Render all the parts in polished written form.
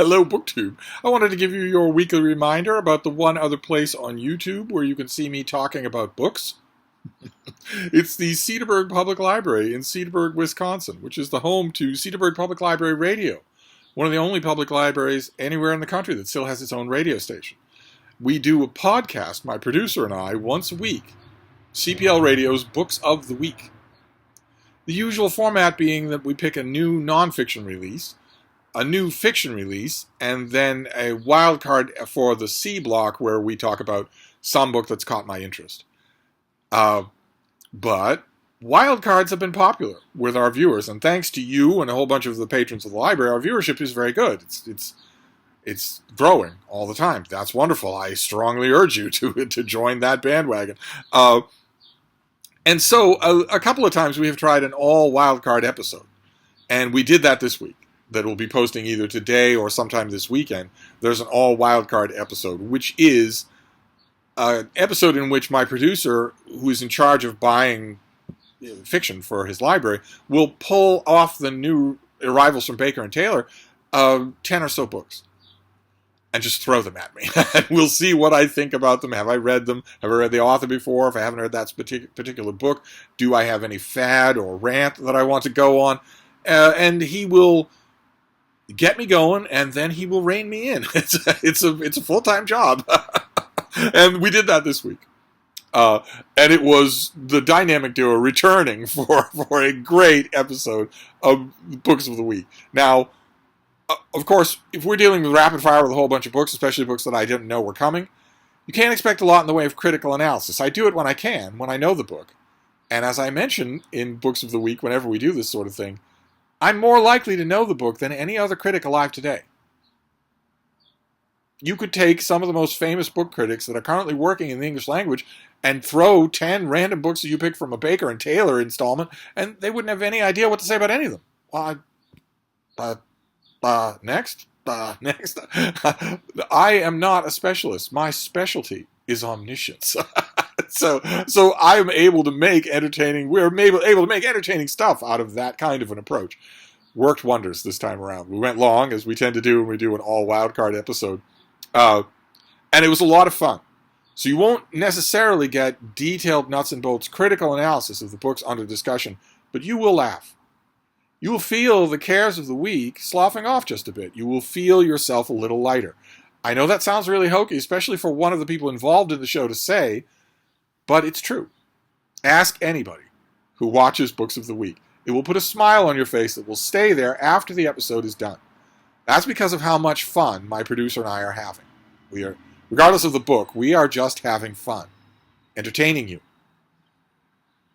Hello, BookTube. I wanted to give you your weekly reminder about the one other place on YouTube where you can see me talking about books. It's the Cedarburg Public Library in Cedarburg, Wisconsin, which is the home to Cedarburg Public Library Radio, one of the only public libraries anywhere in the country that still has its own radio station. We do a podcast, my producer and I, once a week, CPL Radio's Books of the Week. The usual format being that we pick a new nonfiction release, a new fiction release, and then a wild card for the C block where we talk about some book that's caught my interest. But wild cards have been popular with our viewers, and thanks to you and a whole bunch of the patrons of the library, our viewership is very good. It's growing all the time. That's wonderful. I strongly urge you to join that bandwagon. And so a couple of times we have tried an all wild card episode, and we did that this week. That will be posting either today or sometime this weekend. There's an all wildcard episode, which is an episode in which my producer, who is in charge of buying fiction for his library, will pull off the new arrivals from Baker and Taylor, 10 or so books, and just throw them at me. And we'll see what I think about them. Have I read them? Have I read the author before? If I haven't read that particular book, do I have any fad or rant that I want to go on? And he will get me going, and then he will rein me in. It's a full-time job. And we did that this week. And it was the dynamic duo returning for a great episode of Books of the Week. Now, of course, if we're dealing with rapid fire with a whole bunch of books, especially books that I didn't know were coming, you can't expect a lot in the way of critical analysis. I do it when I can, when I know the book. And as I mentioned in Books of the Week, whenever we do this sort of thing, I'm more likely to know the book than any other critic alive today. You could take some of the most famous book critics that are currently working in the English language and throw 10 random books that you pick from a Baker and Taylor installment, and they wouldn't have any idea what to say about any of them. Next. I am not a specialist. My specialty is omniscience. So I'm able to make we're able to make entertaining stuff out of that kind of an approach. Worked wonders this time around. We went long, as we tend to do when we do an all wildcard episode. And it was a lot of fun. So you won't necessarily get detailed nuts and bolts critical analysis of the books under discussion, but you will laugh. You will feel the cares of the week sloughing off just a bit. You will feel yourself a little lighter. I know that sounds really hokey, especially for one of the people involved in the show to say, but it's true. Ask anybody who watches Books of the Week. It will put a smile on your face that will stay there after the episode is done. That's because of how much fun my producer and I are having. Regardless of the book, we are just having fun, entertaining you.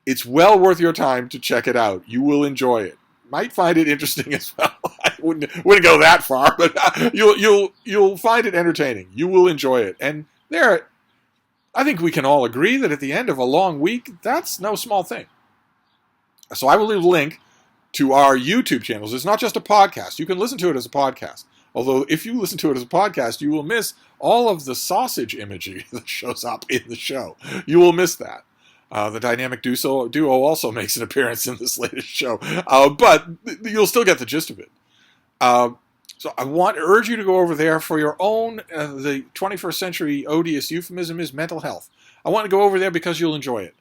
It's well worth your time to check it out. You will enjoy it. Might find it interesting as well. I wouldn't go that far, but you'll find it entertaining. You will enjoy it, and I think we can all agree that at the end of a long week, that's no small thing. So I will leave a link to our YouTube channels. It's not just a podcast. You can listen to it as a podcast. Although if you listen to it as a podcast, you will miss all of the sausage imagery that shows up in the show. You will miss that. The dynamic duo also makes an appearance in this latest show. But you'll still get the gist of it. So I want to urge you to go over there for your own, the 21st century odious euphemism is mental health. I want to go over there because you'll enjoy it.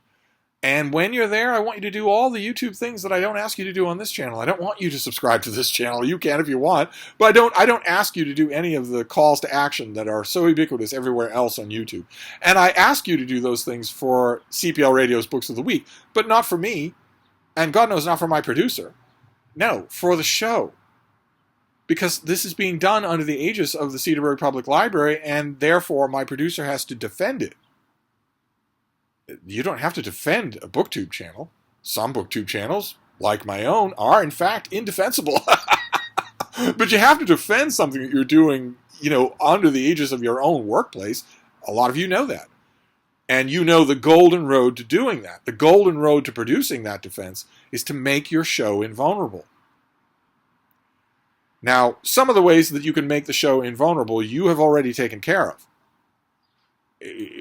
And when you're there, I want you to do all the YouTube things that I don't ask you to do on this channel. I don't want you to subscribe to this channel. You can if you want, but I don't ask you to do any of the calls to action that are so ubiquitous everywhere else on YouTube. And I ask you to do those things for CPL Radio's Books of the Week, but not for me, and God knows not for my producer. No, for the show. Because this is being done under the aegis of the Cedarburg Public Library, and therefore my producer has to defend it. You don't have to defend a BookTube channel. Some BookTube channels, like my own, are in fact indefensible. But you have to defend something that you're doing, under the aegis of your own workplace. A lot of you know that. And you know the golden road to doing that. The golden road to producing that defense is to make your show invulnerable. Now, some of the ways that you can make the show invulnerable, you have already taken care of.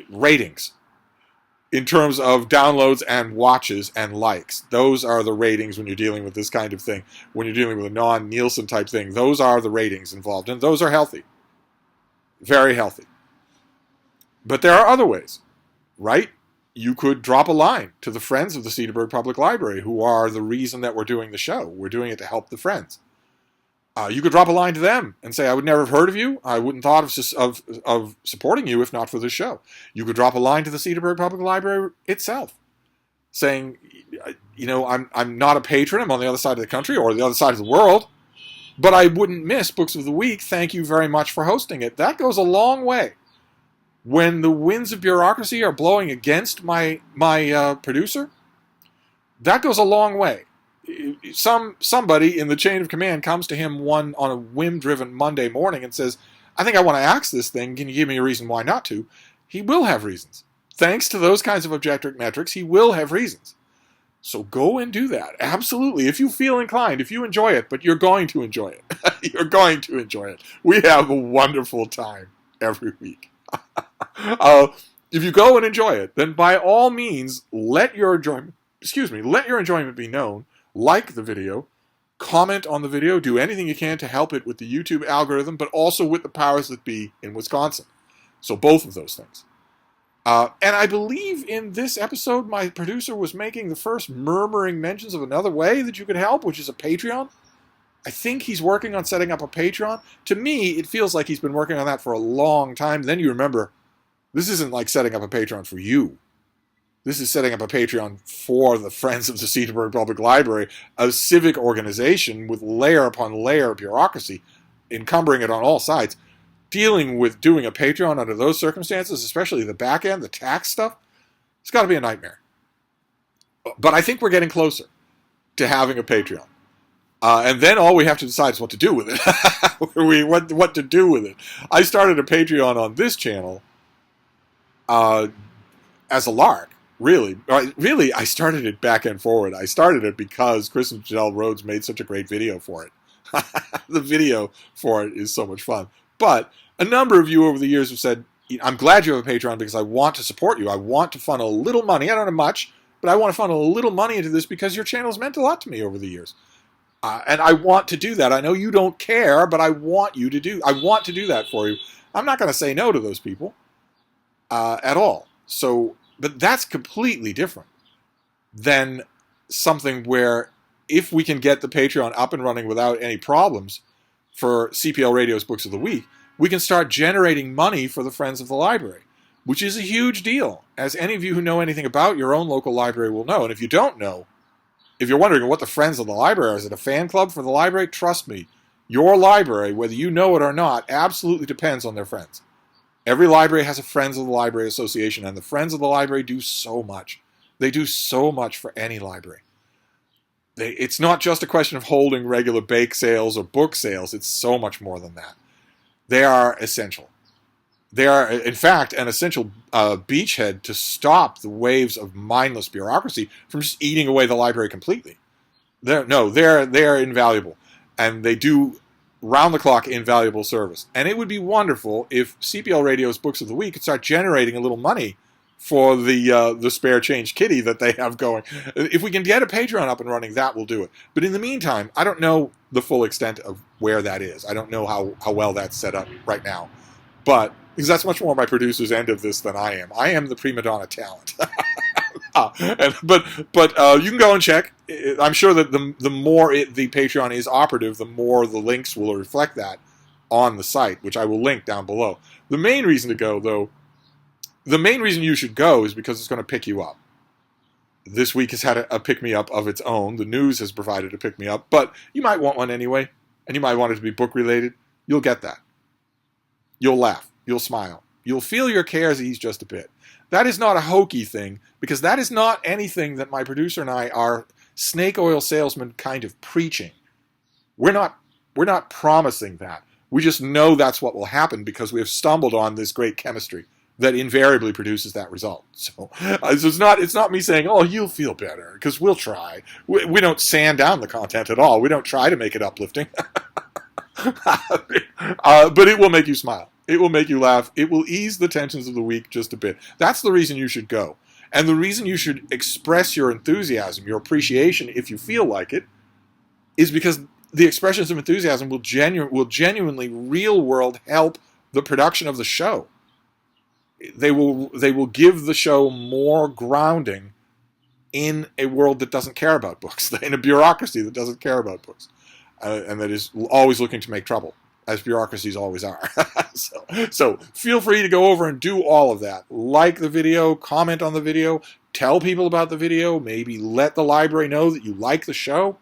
Ratings. in terms of downloads and watches and likes. Those are the ratings when you're dealing with this kind of thing. When you're dealing with a non-Nielsen type thing, those are the ratings involved, and those are healthy. Very healthy. But there are other ways, right? You could drop a line to the friends of the Cedarburg Public Library, who are the reason that we're doing the show. We're doing it to help the friends. You could drop a line to them and say, I would never have heard of you. I wouldn't thought of supporting you if not for this show. You could drop a line to the Cedarburg Public Library itself, saying, I'm not a patron. I'm on the other side of the country or the other side of the world, but I wouldn't miss Books of the Week. Thank you very much for hosting it. That goes a long way. When the winds of bureaucracy are blowing against my producer, that goes a long way. Somebody in the chain of command comes to him on a whim-driven Monday morning and says, I think I want to axe this thing. Can you give me a reason why not to? He will have reasons. Thanks to those kinds of objective metrics, he will have reasons. So go and do that. Absolutely. If you feel inclined, if you enjoy it, but you're going to enjoy it. You're going to enjoy it. We have a wonderful time every week. If you go and enjoy it, then by all means, let your enjoyment be known. Like the video, comment on the video, do anything you can to help it with the YouTube algorithm, but also with the powers that be in Wisconsin. So both of those things. And I believe in this episode, my producer was making the first murmuring mentions of another way that you could help, which is a Patreon. I think he's working on setting up a Patreon. To me, it feels like he's been working on that for a long time. Then you remember, this isn't like setting up a Patreon for you. This is setting up a Patreon for the Friends of the Cedarburg Public Library, a civic organization with layer upon layer of bureaucracy, encumbering it on all sides. Dealing with doing a Patreon under those circumstances, especially the back end, the tax stuff, it's got to be a nightmare. But I think we're getting closer to having a Patreon. And then all we have to decide is what to do with it. What to do with it. I started a Patreon on this channel as a lark. Really, I started it back and forward. I started it because Chris and Janelle Rhodes made such a great video for it. The video for it is so much fun. But a number of you over the years have said, I'm glad you have a Patreon because I want to support you. I want to funnel a little money. I don't have much, but I want to funnel a little money into this because your channel's meant a lot to me over the years. And I want to do that. I know you don't care, but I want to do that for you. I'm not going to say no to those people at all. But that's completely different than something where if we can get the Patreon up and running without any problems for CPL Radio's Books of the Week, we can start generating money for the Friends of the Library, which is a huge deal, as any of you who know anything about your own local library will know. And if you don't know, if you're wondering what the Friends of the Library are, is it a fan club for the library? Trust me, your library, whether you know it or not, absolutely depends on their friends. Every library has a Friends of the Library Association, and the Friends of the Library do so much. They do so much for any library. It's not just a question of holding regular bake sales or book sales. It's so much more than that. They are essential. They are, in fact, an essential beachhead to stop the waves of mindless bureaucracy from just eating away the library completely. They're invaluable, and they do round-the-clock invaluable service. And it would be wonderful if CPL Radio's Books of the Week could start generating a little money for the spare change kitty that they have going. If we can get a Patreon up and running, that will do it. But in the meantime, I don't know the full extent of where that is. I don't know how well that's set up right now. But, because that's much more my producer's end of this than I am. I am the prima donna talent. But you can go and check. I'm sure that the more the Patreon is operative, the more the links will reflect that on the site, which I will link down below. The main reason to go, though, the main reason you should go is because it's going to pick you up. This week has had a pick-me-up of its own. The news has provided a pick-me-up, but you might want one anyway, and you might want it to be book-related. You'll get that. You'll laugh. You'll smile. You'll feel your cares ease just a bit. That is not a hokey thing, because that is not anything that my producer and I are snake oil salesmen kind of preaching. We're not promising that. We just know that's what will happen because we have stumbled on this great chemistry that invariably produces that result. So it's not me saying, oh, you'll feel better, because we'll try. We don't sand down the content at all. We don't try to make it uplifting. But it will make you smile. It will make you laugh. It will ease the tensions of the week just a bit. That's the reason you should go. And the reason you should express your enthusiasm, your appreciation, if you feel like it, is because the expressions of enthusiasm will genuinely, real world, help the production of the show. They will give the show more grounding in a world that doesn't care about books, in a bureaucracy that doesn't care about books, and that is always looking to make trouble, as bureaucracies always are. So feel free to go over and do all of that. Like the video, comment on the video, tell people about the video, maybe let the library know that you like the show,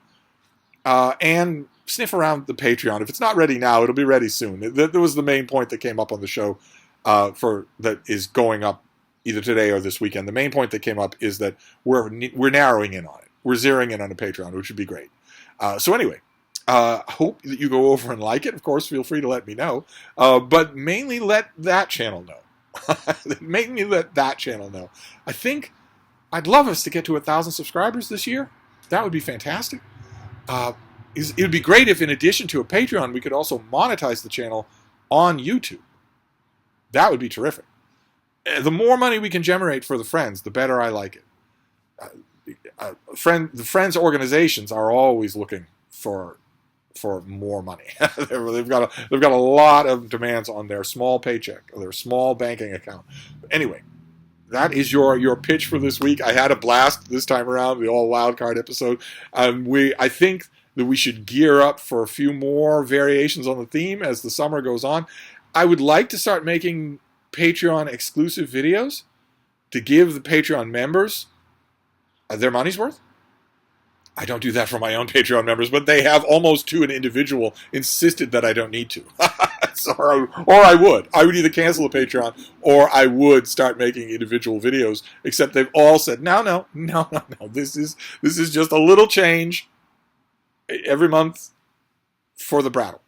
and sniff around the Patreon. If it's not ready now, it'll be ready soon. That was the main point that came up on the show that is going up either today or this weekend. The main point that came up is that we're narrowing in on it. We're zeroing in on a Patreon, which would be great. So anyway, hope that you go over and like it. Of course, feel free to let me know. But mainly let that channel know. Mainly let that channel know. I think I'd love us to get to 1,000 subscribers this year. That would be fantastic. It would be great if, in addition to a Patreon, we could also monetize the channel on YouTube. That would be terrific. The more money we can generate for the Friends, the better I like it. The Friends organizations are always looking for more money. they've got a lot of demands on their small paycheck, or their small banking account. Anyway, that is your pitch for this week. I had a blast this time around, the all wildcard episode. I think that we should gear up for a few more variations on the theme as the summer goes on. I would like to start making Patreon exclusive videos to give the Patreon members their money's worth. I don't do that for my own Patreon members, but they have almost to an individual insisted that I don't need to. or I would. I would either cancel a Patreon or I would start making individual videos, except they've all said, no. This is just a little change every month for the Brattle.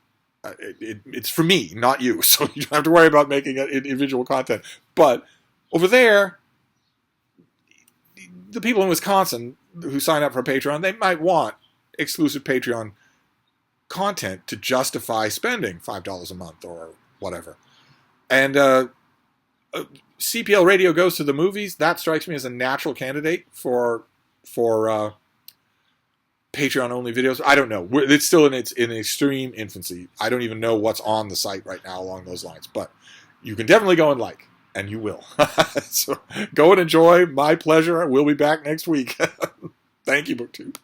It's for me, not you, so you don't have to worry about making individual content. But over there, the people in Wisconsin who sign up for Patreon, they might want exclusive Patreon content to justify spending $5 a month or whatever. And CPL Radio Goes to the Movies, that strikes me as a natural candidate for Patreon-only videos. I don't know. It's still in its extreme infancy. I don't even know what's on the site right now along those lines. But you can definitely go and like, and you will. So go and enjoy. My pleasure. We'll be back next week. Thank you, BookTube.